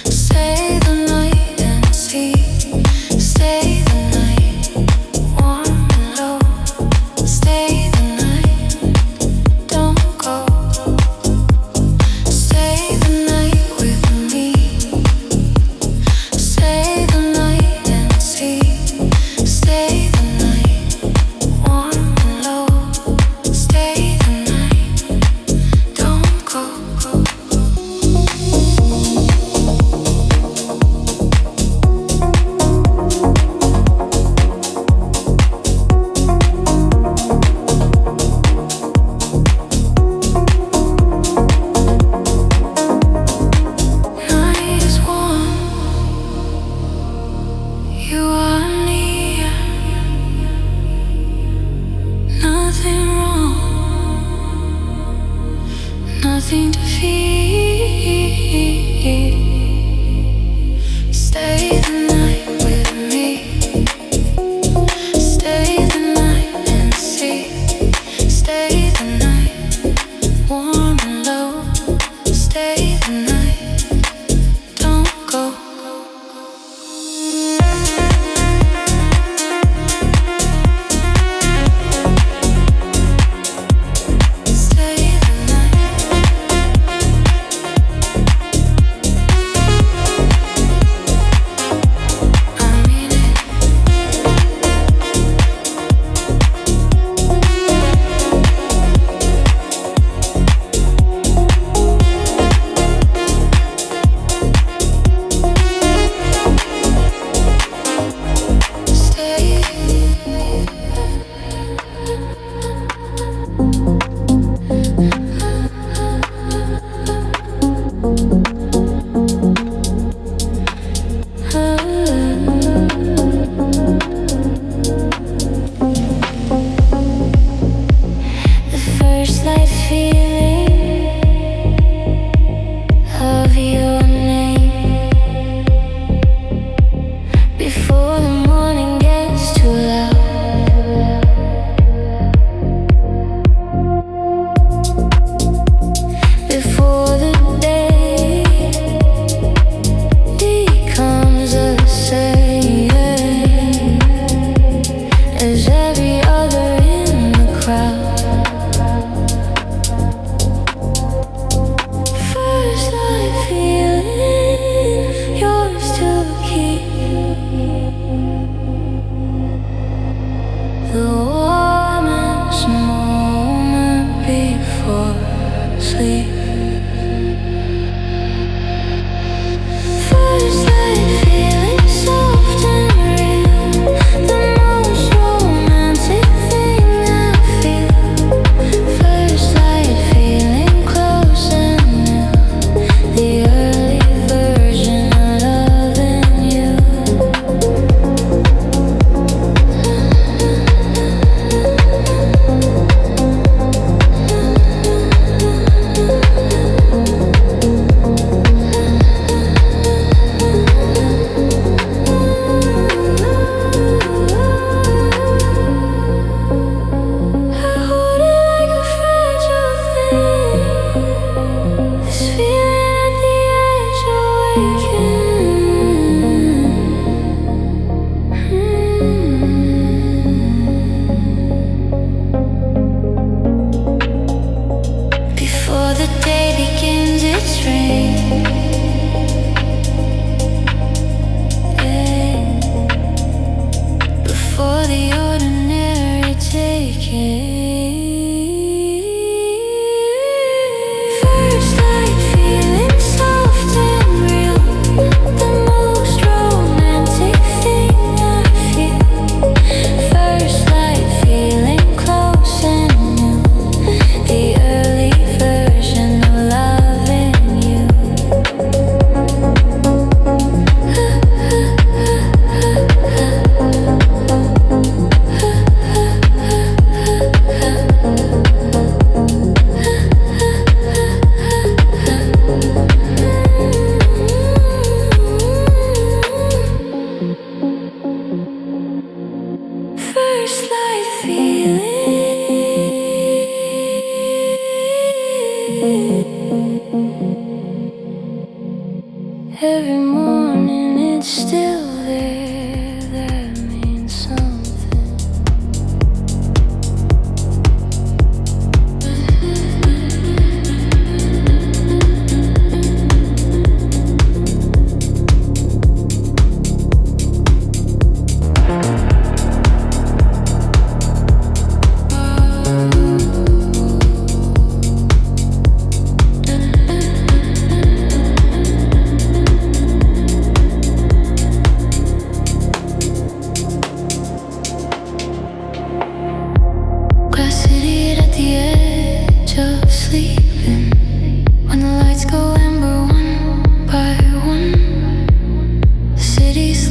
Stay the night and see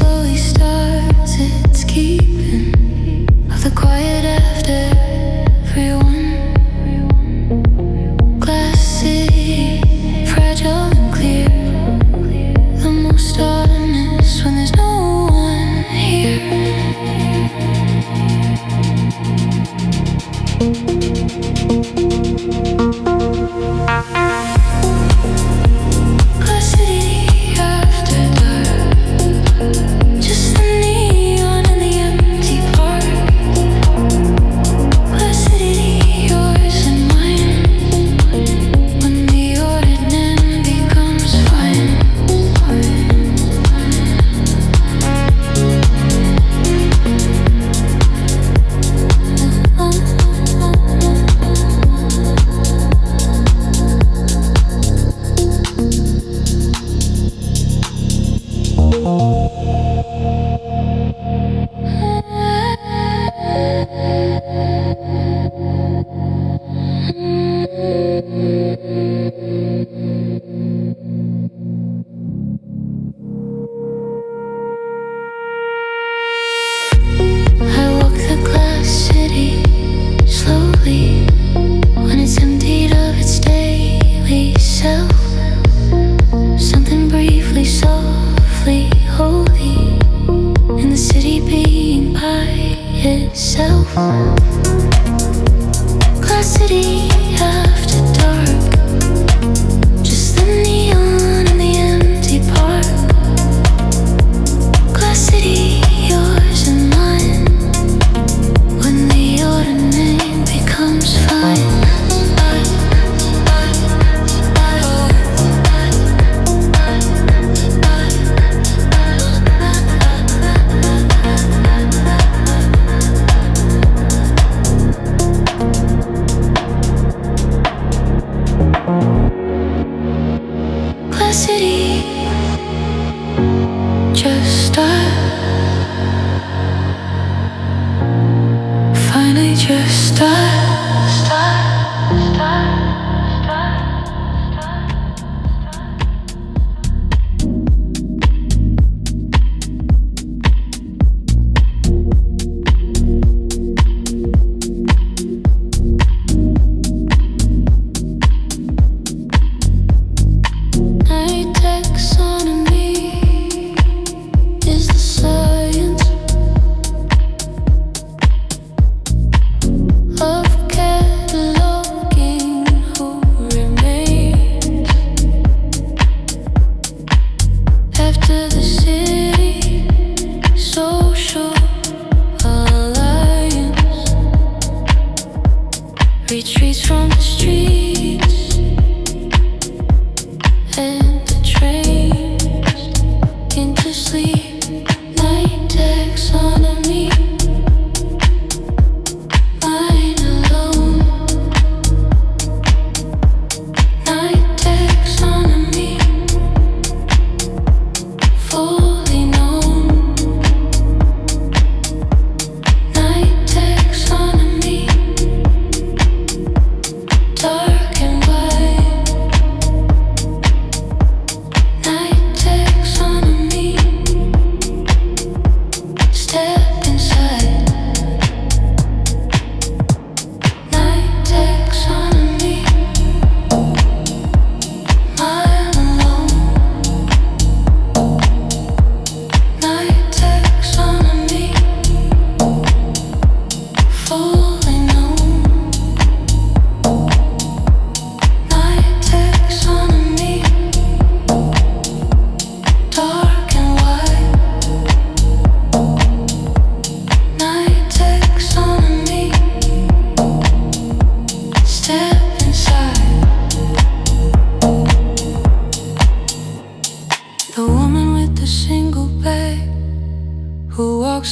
slowly starts its keeping of the quiet after everyone. Glass city, fragile and clear, the most honest when there's no one here.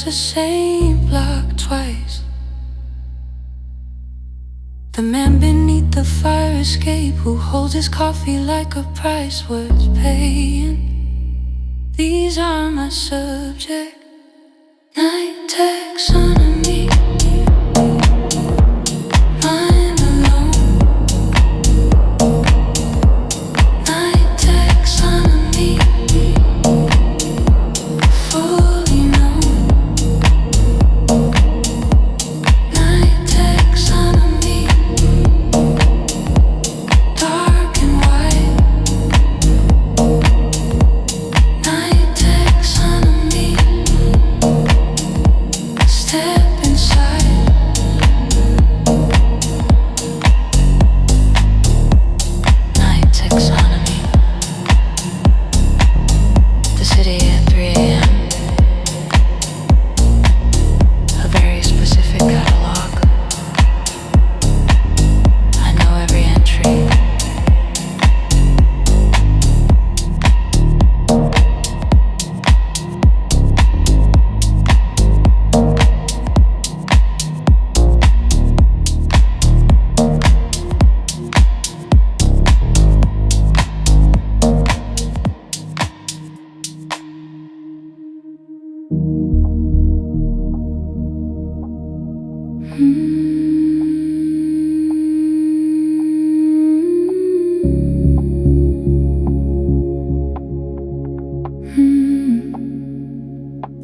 the same block twice. The man beneath the fire escape who holds his coffee like a price worth paying. These are my subject. Night taxonomy. I'm alone. Night taxonomy. Full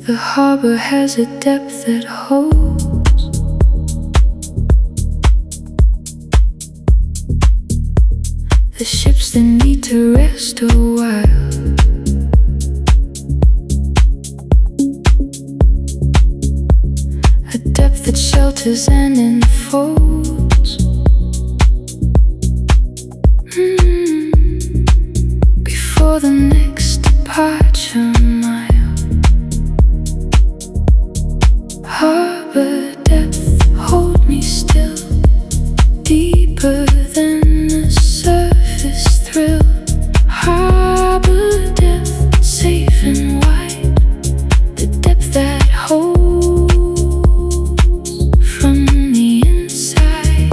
The harbor has a depth that holds the ships that need to rest a while. A depth that shelters and enfolds before the next departure mile. Harbor depth, hold me still, deeper than the surface thrill. Harbor depth, safe and wide, the depth that holds from the inside.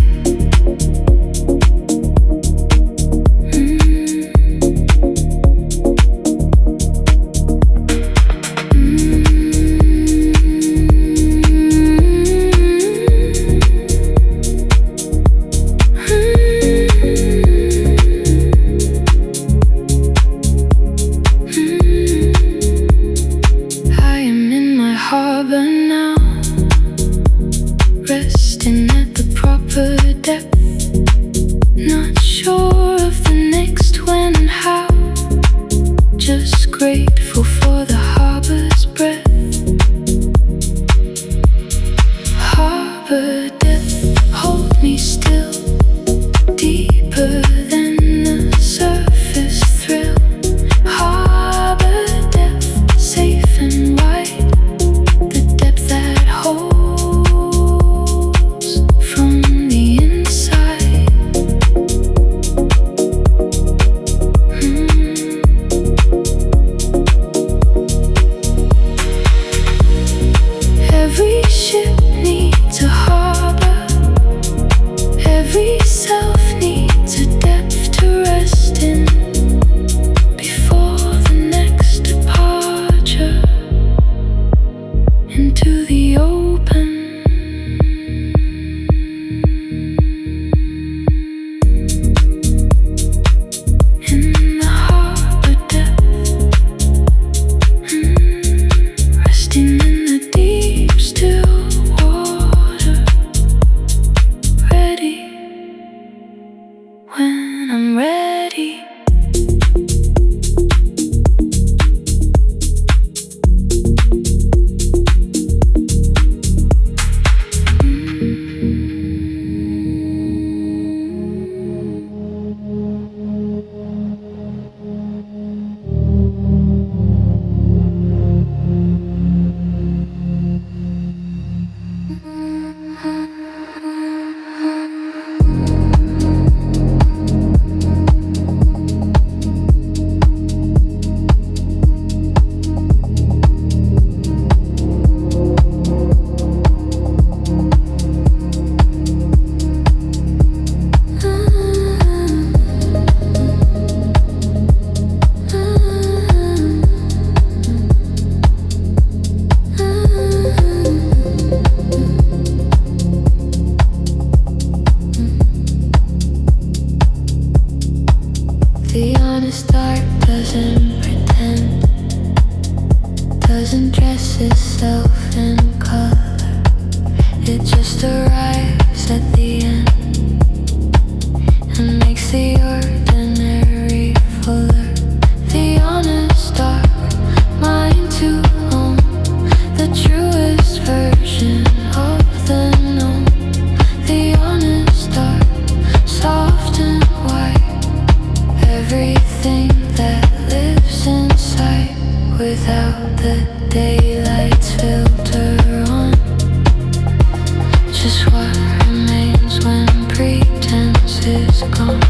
I am in my harbor now, resting at the proper depth, not sure of the next when and how, just grateful for the harbor's breath. Harbor depth, hold me still, deeper than the surface thrill. Harbor depth, safe and wide, the depth that holds from the inside. Every ship needs a harbor, every self needs a depth to rest in before the next departure into the open. In the harbor depth, resting in the deep still water, ready when I'm ready. The honest dark doesn't pretend, doesn't dress itself in color. It just arrives at the end and makes the ordinary fuller. The honest dark, mine to own, the truest version of the known. The honest dark, soft and white, everything that lives inside without the daylight's filter on. Just what remains when pretense is gone.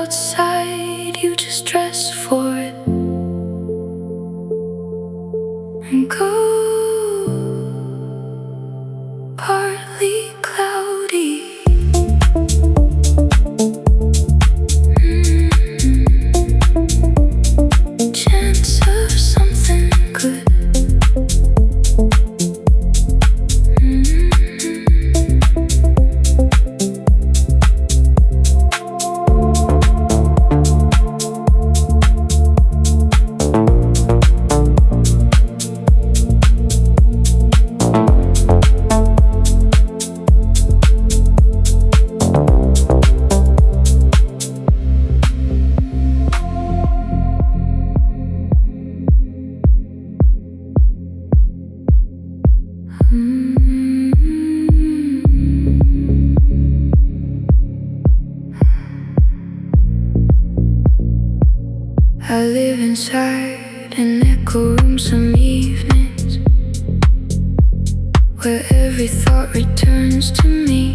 outside, you just dress for it and go. Partly cloudy. Chance of something good. I live inside an echo room some evenings, where every thought returns to me,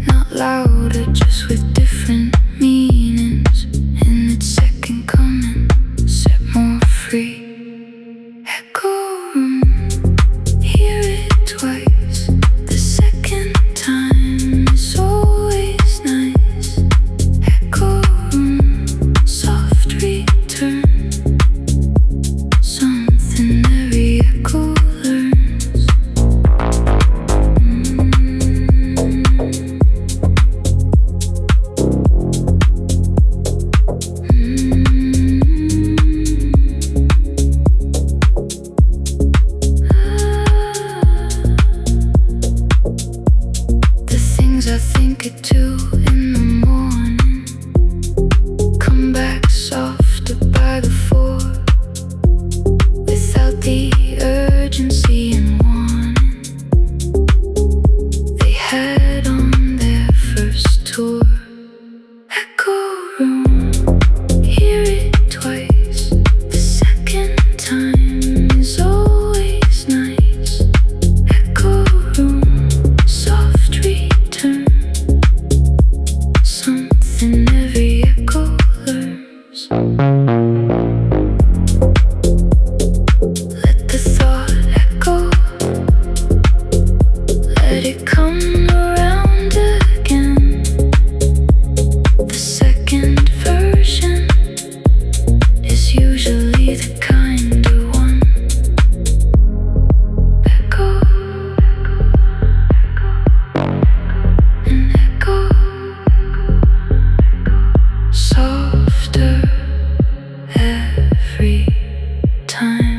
not louder, just with different meanings. In its second coming, set more free. Echo room, hear it twice. The second time is always nice. Echo room, soft return. Something every echo learns. The things I think at 2 in the morning come back softer by the 4, without the urgency and warning they had on their first tour. Echo room, hear it twice. The second time is always nice. Echo room, soft return. Something every echo learns. Let the thought echo. Let it come around again. The second version is usually the kinder one. Echo, an echo, softer every time.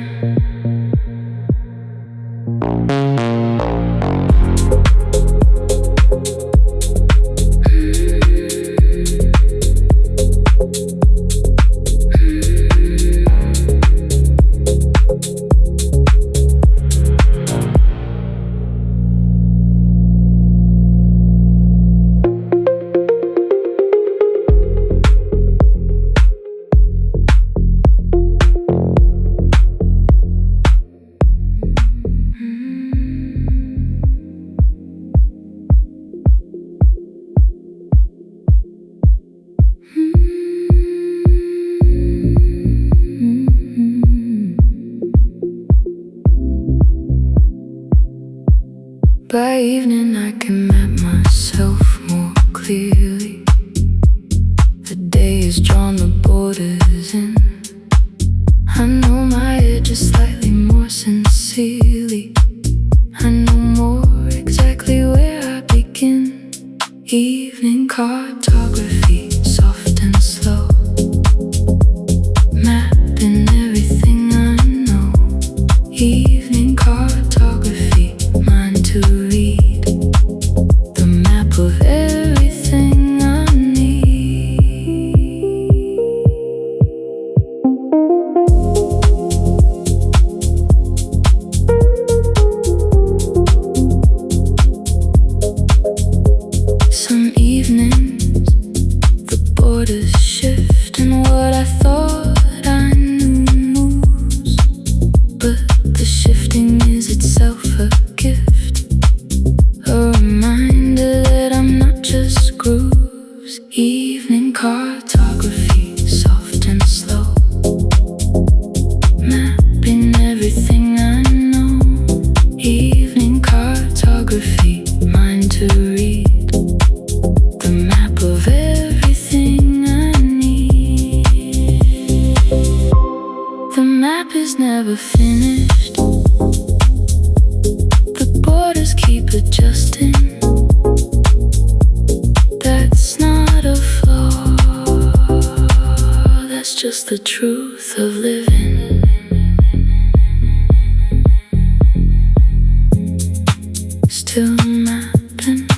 By evening I can map myself more clearly. The day has drawn the borders in. I know my edges slightly more sincerely. I know more exactly where I begin. Evening cartography, soft and slow, mapping everything I know. Evening cartography, mine to read. The map of everything I need. cartography, soft and slow, mapping everything I know. Evening cartography, mine to read, the map of everything I need. The map is never finished, the borders keep adjusting. That's not a flaw, that's just the truth of living. Still mapping,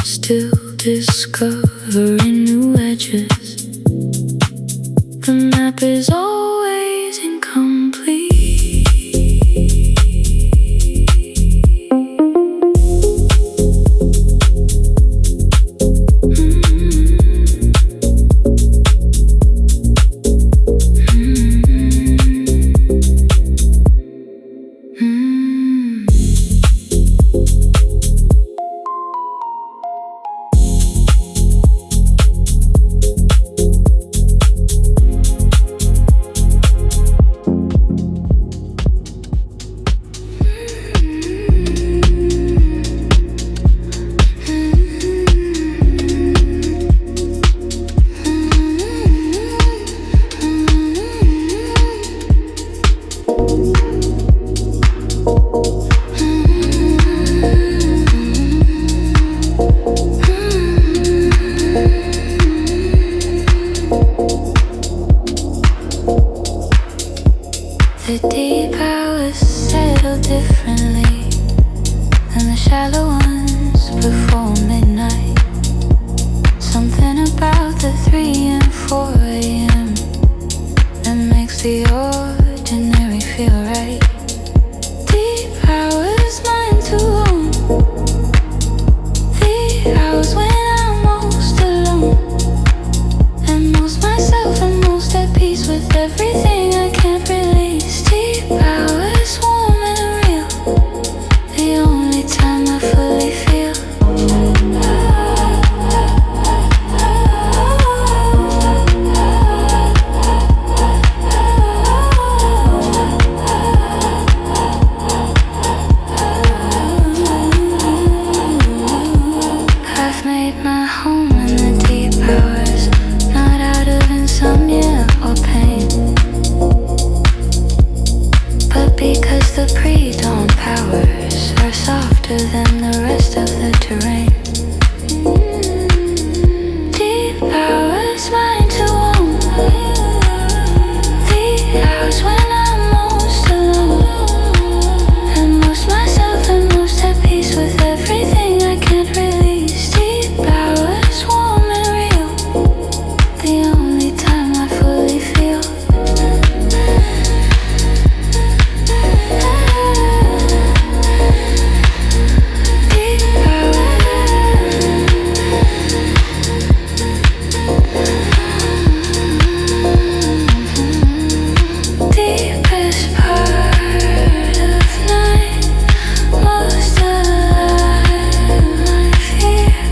still discovering new edges. The map is always incomplete. The deep hours settle differently than the shallow ones before midnight. Something about the 3 and 4 a.m. that makes the ordinary feel right. Deep hours mine to own, the hours when I'm most alone and most myself and most at peace with everything I can't release. Deep hours, warm and real, the only time I fully feel. I've made my home in the deep hours, not out of insomnia or pain, but because the pre-dawn powers are softer than the rest of the terrain. Deep hours mine to own, the hours when I'm most alone and most myself and most at peace with everything I can't release. Deep hours, warm and real, the only time I fully feel. Deepest part of night, most alive life here.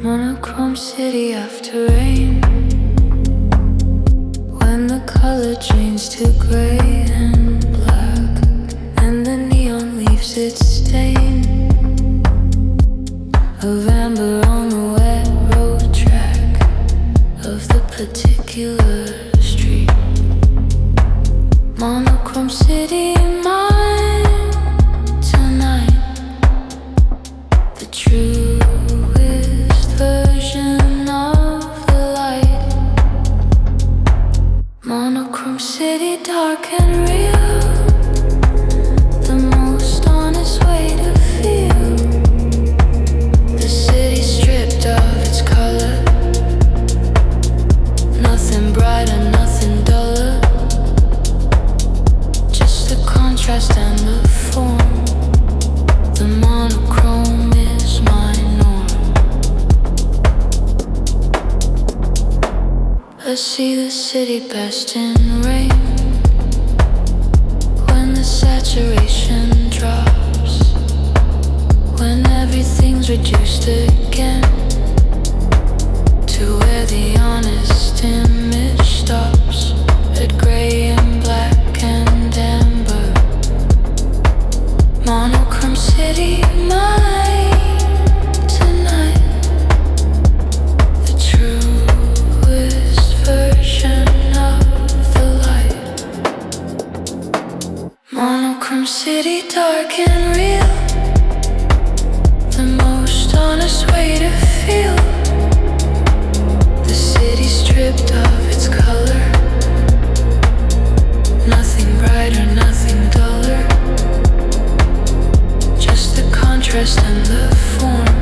Monochrome city after rain, when the color changes to gray and black, and the neon leaves its stain of amber on the wet road track of the particular street. Monochrome city mine tonight, the truest version of the light. Monochrome city, dark and real, the most honest way to feel. The city stripped of its color, I see the city best in rain. When the saturation drops, when everything's reduced again to where the honest image stops, at grey and black and amber. Monochrome city, mine tonight. The truest version of the light. Monochrome city, dark and real. The most honest way to feel. The city stripped of its color. Nothing brighter, nothing duller. Just the contrast and the form.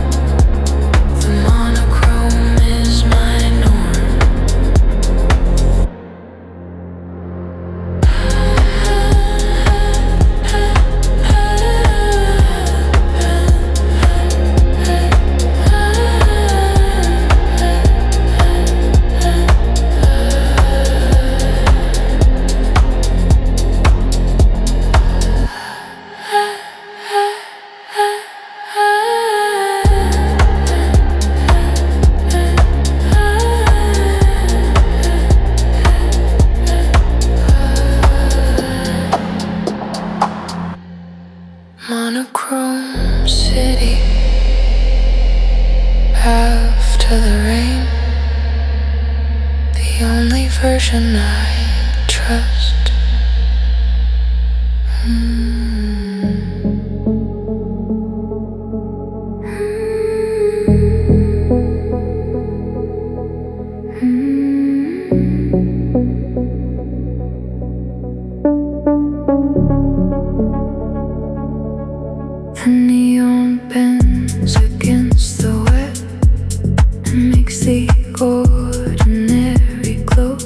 The monochrome is my norm. Monochrome city. After the rain, the only version I trust. The neon bends against the wet and makes the ordinary glow.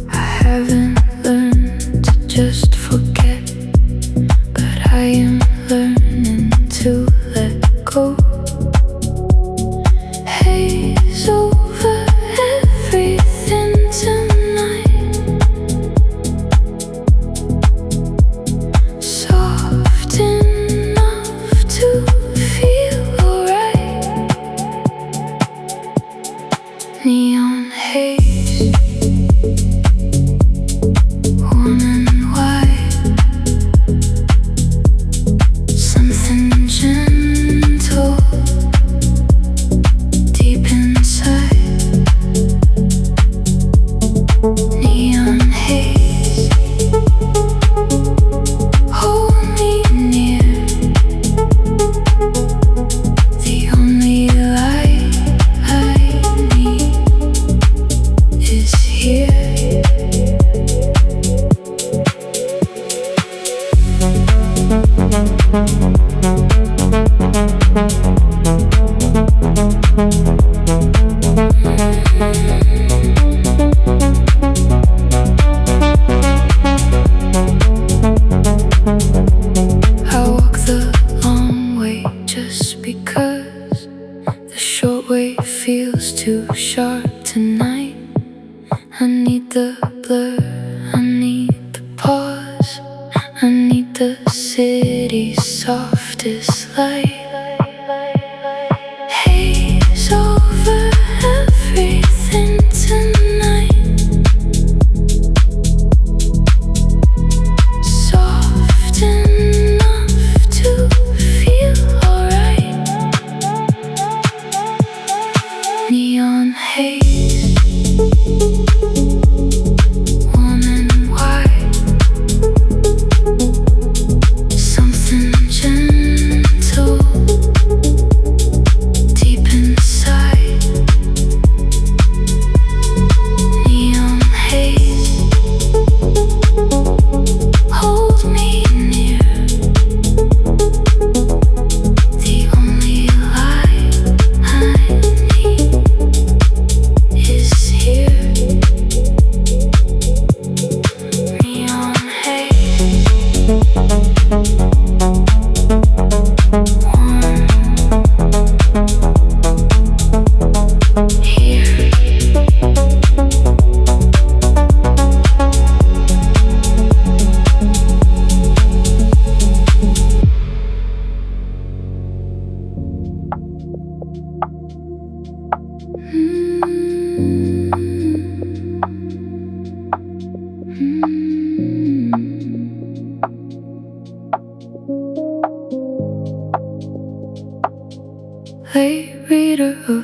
I haven't learned to just forget, but I am learning to let go. Haze over everything tonight. Soft enough to feel alright. Neon haze, warm and white. Something gentle deep inside. Neon haze, hold me near. The only light I need is here. I walk the long way just because the short way feels too sharp tonight. I need the blur, I need the pause, I need the city's softest light. Haze over everything tonight. Soft enough to feel alright. Neon haze, warm and white. Something gentle deep inside. Neon haze, hold me near. The only light I need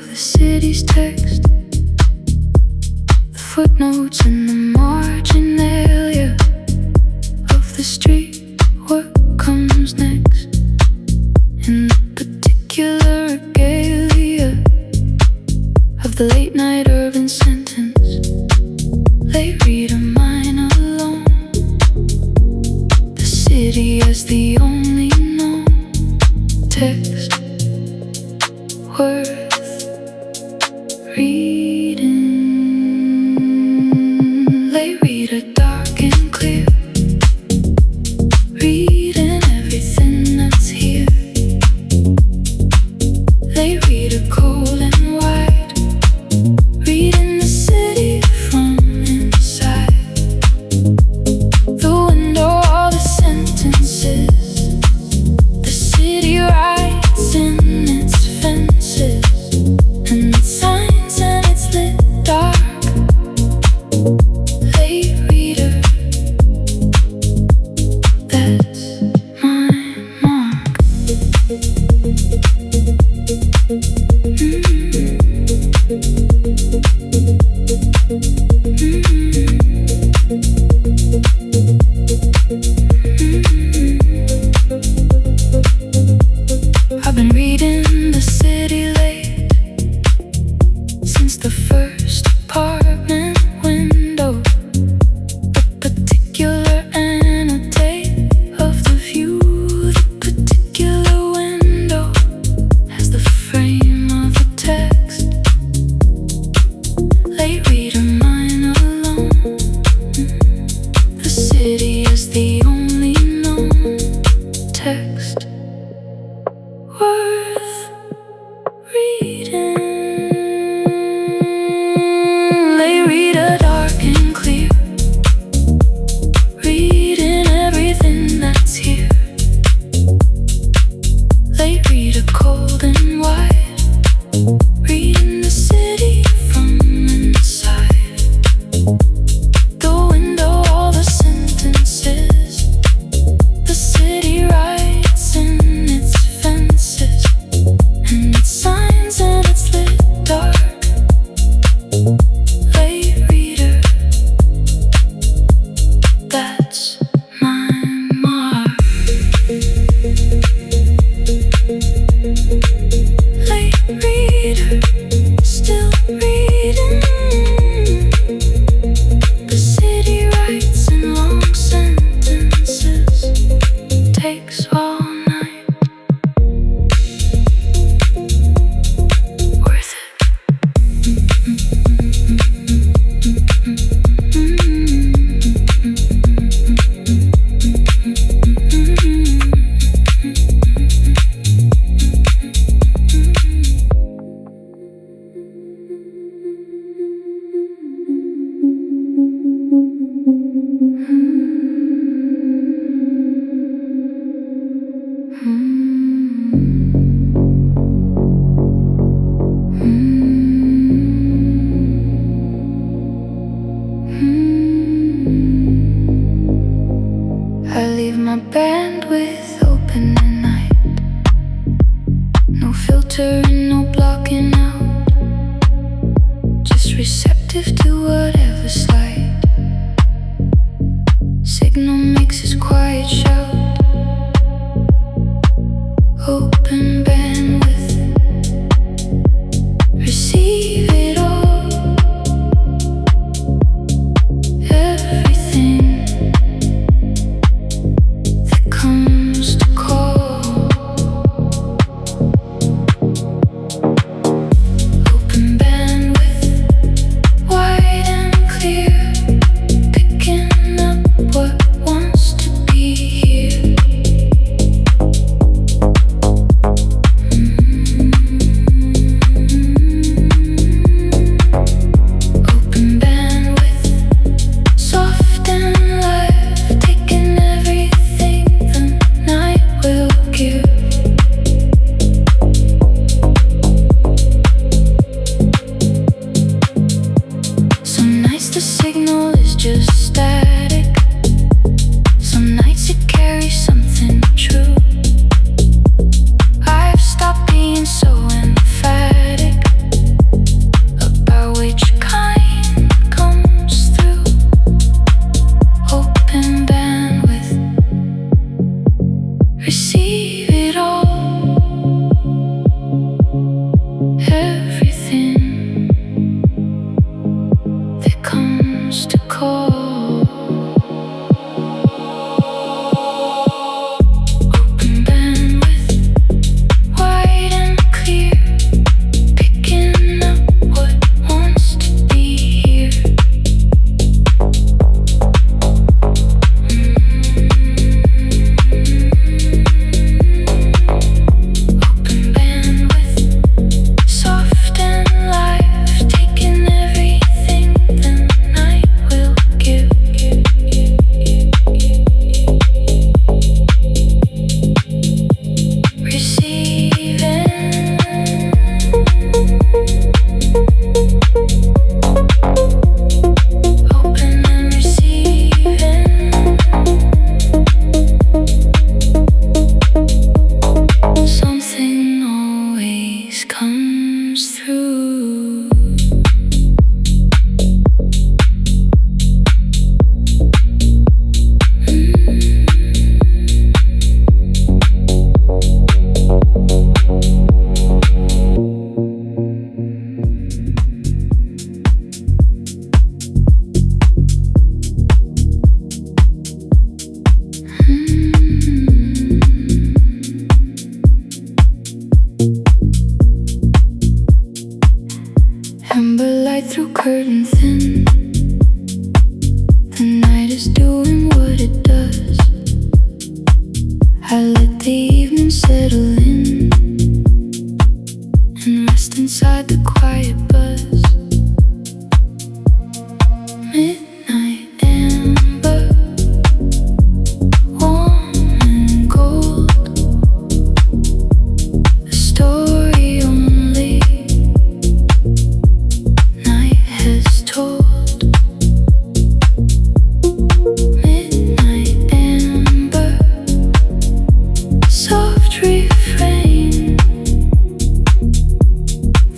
of the city's text, the footnotes and the marginalia of the street. What comes next in the particular regalia of the late night urban sentence? They read a mine alone, the city as the only known text worth reading. They read a dark and clear, reading everything that's here. They read a cold and wide, reading the city from inside. The window, all the sentences, the city writes in its fences and its signs, and it's lit dark. Late reader, that's my mark. I've been reading the city late, since the first apartment window. The particular annotate of the view, the particular window has the frame of the text. Late reader, mine alone, the city is the only known text worth reading. They read a dark and clear, reading everything that's here. They read a cold and wide, reading the city from inside. The window, all the sentences, the city writes in its fences and its signs, and it's lit dark. Late reader, that's my mark. Late reader, still reading. The city writes in long sentences, takes all night. Worth I leave my bandwidth open at night, no filtering, no blocking out, just receptive to whatever slide. Signal makes its quiet shout, open bandwidth, receive it all, everything that comes to call. Open bandwidth, wide and clear, picking up what wants to be here. Amber light through curtain thin. The night is doing what it does. I let the evening settle in and rest inside the quiet buzz. Midnight amber, warm and gold. A story only night has told. Midnight amber, soft refrain,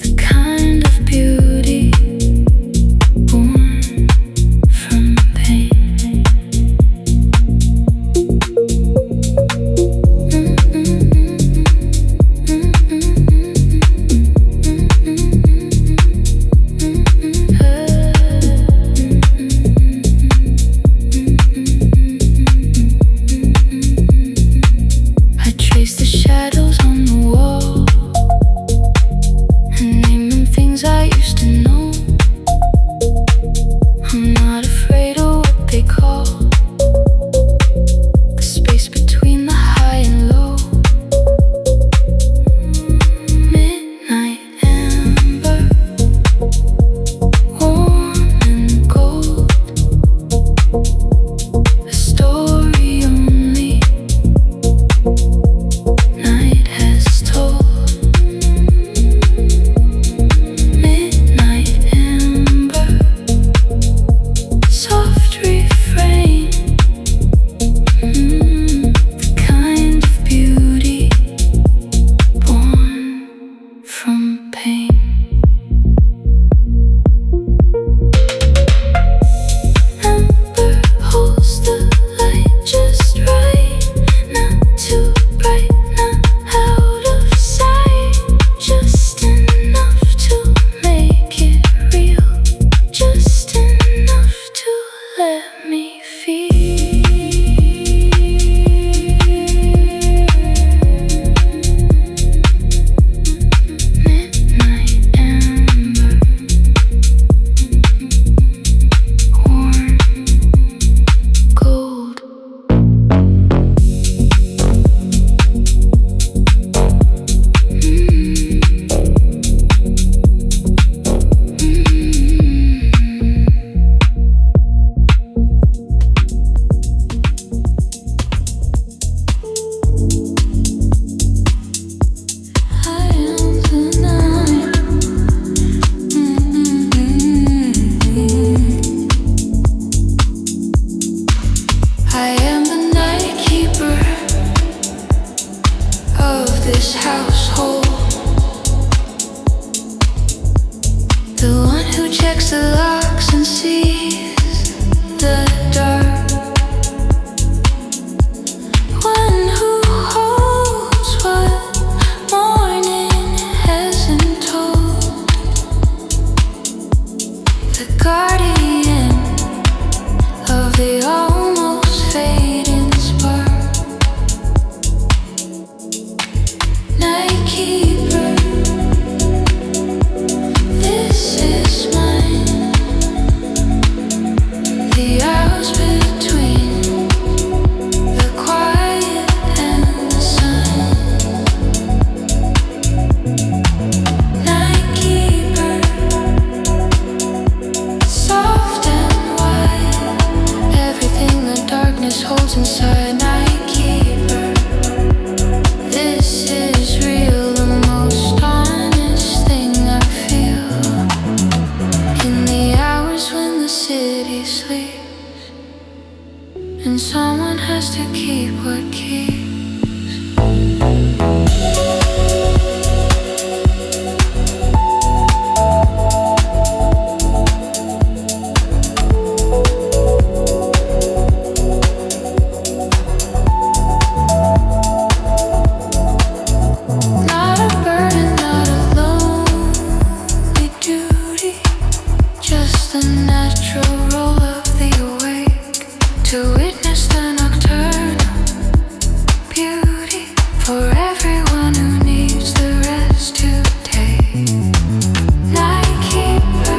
the kind of beauty born from pain. I trace the shadows on the wall and name them things I used to know. I'm not afraid of what they call the space between the high and low. Midnight amber, warm and gold. A story only night has told. Midnight amber, soft refrain, the kind of beauty born from pain. Amber holds the light just right, not too bright, not out of sight, just enough to make it real, just enough to let me feel. Midnight amber, warm gold. I am the night. I am the night keeper of this household, the one who checks the locks and sees the dark, one who holds what morning hasn't told, the guardian of the almost fading spark. Night keeper, this is mine. The hours between the quiet and the sun. Night keeper, soft and wide, everything the darkness holds inside. Night keeper, this is real, the most honest thing I feel. In the hours when the city sleeps and someone has to keep what keeps. Not a burden, not a lonely duty, just the natural roll of the awake to witness the nocturnal beauty for everyone who needs the rest to take. Night keeper,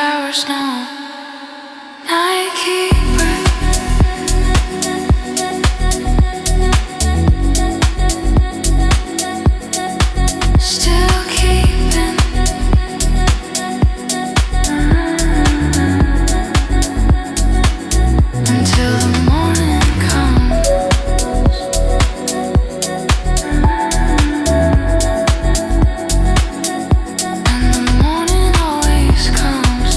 hours now. Night keeper. Still keeping. Until the morning comes. And the morning always comes.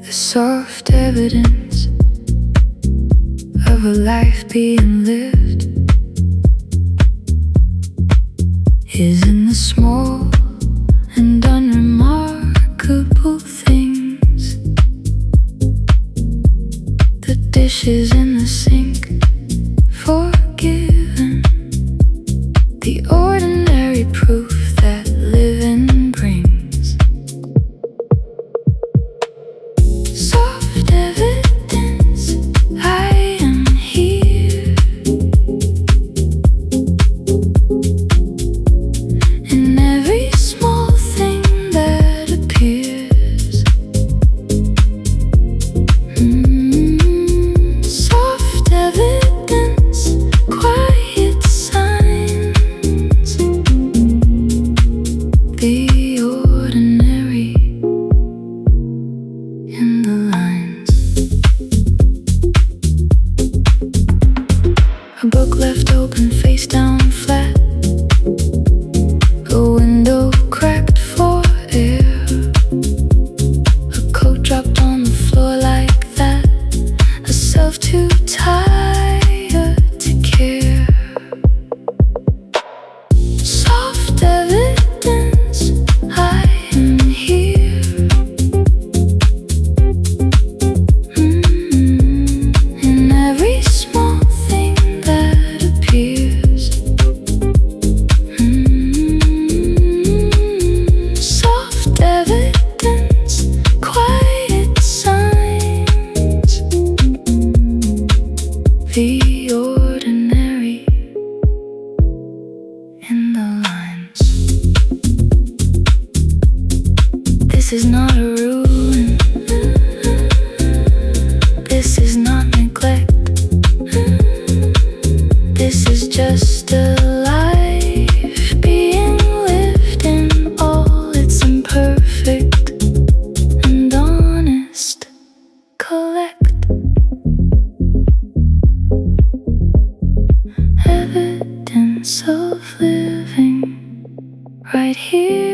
The soft evidence of a life being lived is in the small and unremarkable things. The dishes in the sink, forgiven. The ordinary proof that lives This is not a ruin. This is not neglect. This is just a life being lived in all its imperfect and honest collect. Evidence of living right here.